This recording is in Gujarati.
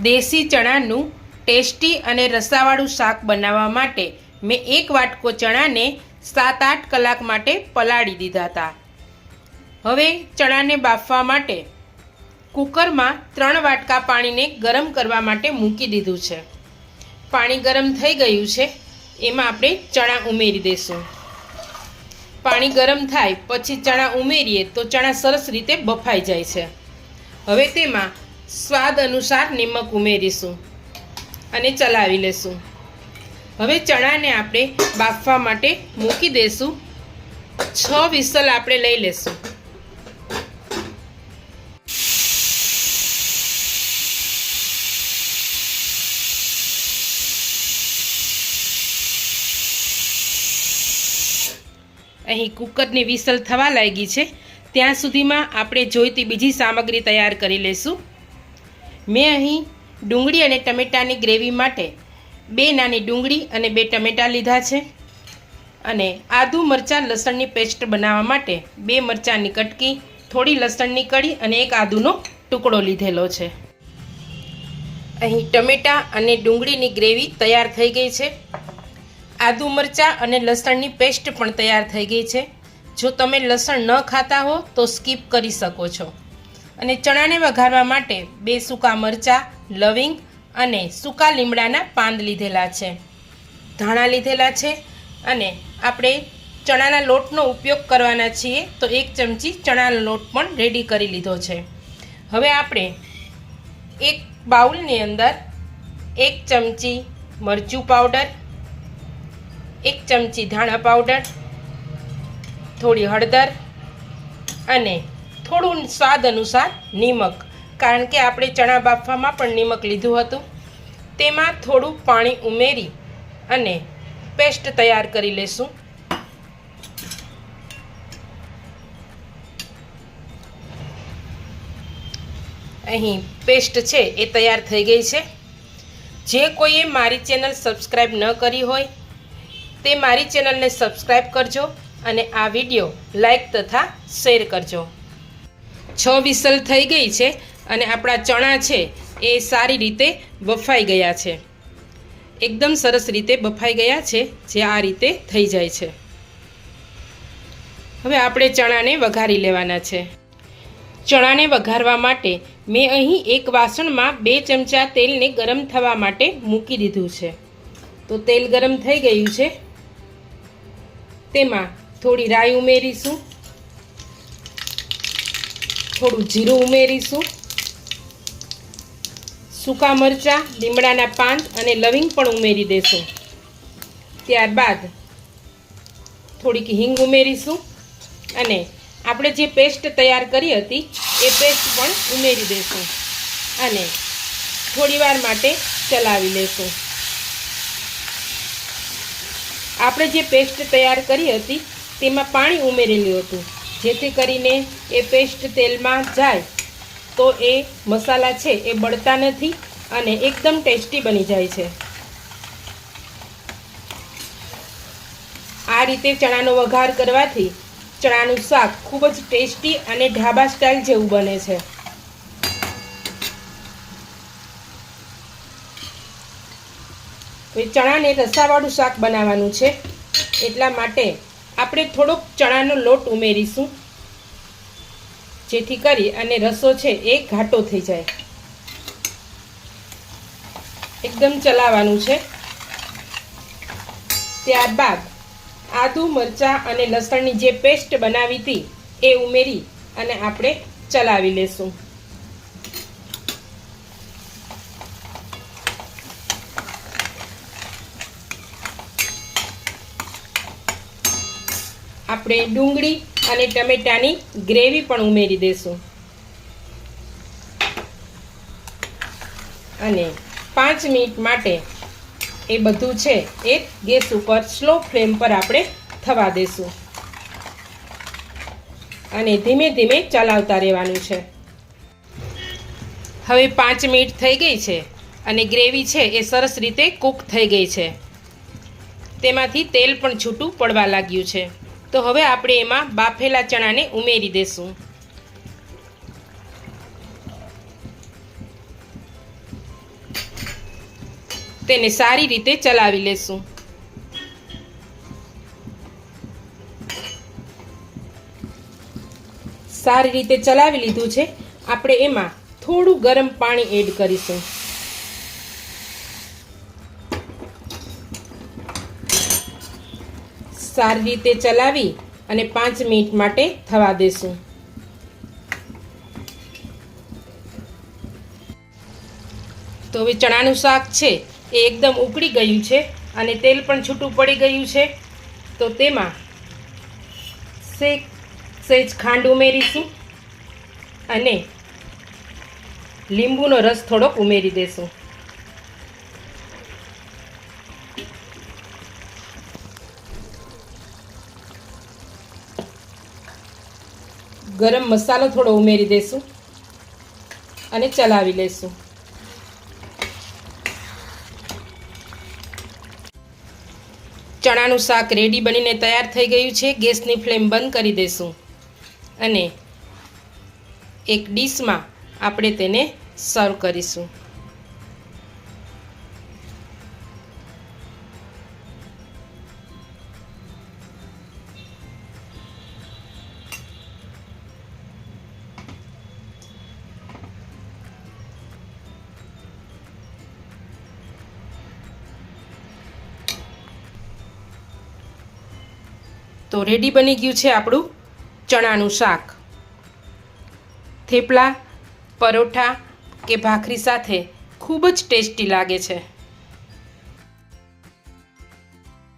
દેશી ચણાનું ટેસ્ટી અને રસાવાળું શાક બનાવવા માટે મેં 1 વાટકો ચણાને 7-8 કલાક માટે પલાળી દીધા હતા. હવે ચણાને બાફવા માટે કુકરમાં 3 વાટકા પાણીને ગરમ કરવા માટે મૂકી દીધું છે. પાણી ગરમ થઈ ગયું છે. એમાં આપણે ચણા ઉમેરી દઈશું. પાણી ગરમ થાય પછી ચણા ઉમેરીએ તો ચણા સરસ રીતે બફાઈ જાય છે. હવે તેમાં સ્વાદ અનુસાર નિમક ઉમેરીશું અને ચલાવી લેશું. હવે ચણાને આપણે બાફવા માટે મૂકી દઈશું. 6 વિસલ આપણે લઈ લેશું. અહીં કુકરની વિસલ થવા લાગી છે. ત્યાં સુધીમાં આપણે જોઈતી બીજી સામગ્રી તૈયાર કરી લઈશું. મેં અહીં ડુંગળી અને ટમેટાની ગ્રેવી માટે 2 નાની ડુંગળી અને 2 ટમેટાં લીધા છે. અને આદુ મરચાં લસણની પેસ્ટ બનાવવા માટે 2 મરચાંની કટકી, થોડી લસણની કળી અને 1 આદુનો ટુકડો લીધેલો છે. અહીં ટમેટાં અને ડુંગળીની ગ્રેવી તૈયાર થઈ ગઈ છે. આદુ મરચાં અને લસણની પેસ્ટ પણ તૈયાર થઈ ગઈ છે. જો તમે લસણ ન ખાતા હો તો સ્કીપ કરી શકો છો. અને ચણાને વઘારવા માટે 2 સૂકા મરચાં, લવિંગ અને સૂકા લીમડાના પાન લીધેલા છે. ધાણા લીધેલા છે. અને આપણે ચણાના લોટનો ઉપયોગ કરવાના છીએ તો 1 ચમચી ચણાનો લોટ પણ રેડી કરી લીધો છે. હવે આપણે એક બાઉલની અંદર 1 ચમચી મરચું પાવડર, 1 ચમચી ધાણા પાવડર, થોડી હળદર અને થોડું સ્વાદ અનુસાર નિમક, કારણ કે આપણે ચણા બાફવામાં પણ નિમક લીધું હતું, તેમાં થોડું પાણી ઉમેરી અને પેસ્ટ તૈયાર કરી લેશું. અહીં પેસ્ટ છે એ તૈયાર થઈ ગઈ છે. જે કોઈએ મારી ચેનલ સબસ્ક્રાઈબ ન કરી હોય તે મારી ચેનલને સબસ્ક્રાઈબ કરજો અને આ વિડીયો લાઈક તથા શેર કરજો. 6 વિસલ થઈ ગઈ છે અને આપણા ચણા છે એ સારી રીતે બફાઈ ગયા છે. એકદમ સરસ રીતે બફાઈ ગયા છે, જે આ રીતે થઈ જાય છે. હવે આપણે ચણાને વઘારી લેવાના છે. ચણાને વઘારવા માટે મેં અહીં એક વાસણમાં 2 ચમચા તેલને ગરમ થવા માટે મૂકી દીધું છે. તો તેલ ગરમ થઈ ગયું છે. તેમાં થોડી રાઈ ઉમેરીશું, થોડું જીરું ઉમેરીશું, સૂકા મરચાં, લીમડાના પાન અને લવિંગ પણ ઉમેરી દઈશું. ત્યારબાદ થોડીક હિંગ ઉમેરીશું અને આપણે જે પેસ્ટ તૈયાર કરી હતી એ પેસ્ટ પણ ઉમેરી દઈશું અને થોડીવાર માટે ચલાવી લેશું. આપણે જે પેસ્ટ તૈયાર કરી હતી તેમાં પાણી ઉમેરેલું હતું, જેથી કરીને એ પેસ્ટ તેલમાં જાય તો એ મસાલા છે એ બળતા નથી અને એકદમ ટેસ્ટી બની જાય છે. આ રીતે ચણાનો વઘાર કરવાથી ચણાનું શાક ખૂબ જ ટેસ્ટી અને ઢાબા સ્ટાઇલ જેવું બને છે. ચણાને રસાવાળું શાક બનાવવાનું છે, એટલા માટે આપણે થોડોક ચણાનો લોટ ઉમેરીશું, જેથી કરી અને રસો છે એ ઘાટો થઈ જાય. એકદમ ચલાવવાનું છે. ત્યારબાદ આદુ મરચાં અને લસણની જે પેસ્ટ બનાવી હતી એ ઉમેરી અને આપણે ચલાવી લેશું. આપણે ડુંગળી અને ટમેટાની ગ્રેવી પણ ઉમેરી દઈશું અને 5 મિનિટ માટે એ બધું છે એ ગેસ ઉપર સ્લો ફ્લેમ પર આપણે થવા દઈશું અને ધીમે ધીમે ચલાવતા રહેવાનું છે. હવે 5 મિનિટ થઈ ગઈ છે અને ગ્રેવી છે એ સરસ રીતે કૂક થઈ ગઈ છે. તેમાંથી તેલ પણ છૂટું પડવા લાગ્યું છે. તો હવે આપણે એમાં બાફેલા ચણાને ઉમેરી દઈશું. તેને સારી રીતે ચલાવી લેશું. સારી રીતે ચલાવી લીધું છે. આપણે એમાં થોડું ગરમ પાણી એડ કરીશું. સારી રીતે ચલાવી અને 5 મિનિટ માટે થવા દેશું. તો હવે ચણાનું શાક છે એ એકદમ ઉકળી ગયું છે અને તેલ પણ છૂટું પડી ગયું છે. તો તેમાં સહેજ ખાંડ ઉમેરીશું અને લીંબુનો રસ થોડોક ઉમેરી દેશું. ગરમ મસાલો થોડો ઉમેરી દેશું અને ચલાવી લેશું. ચણાનું શાક રેડી બનીને તૈયાર થઈ ગયું છે. ગેસની ફ્લેમ બંધ કરી દેશું અને એક ડીશમાં આપણે તેને સર્વ કરીશું. તો રેડી બની ગયું છે આપણું ચણાનું શાક. થેપલા, પરોઠા કે ભાખરી સાથે ખૂબ જ ટેસ્ટી લાગે છે.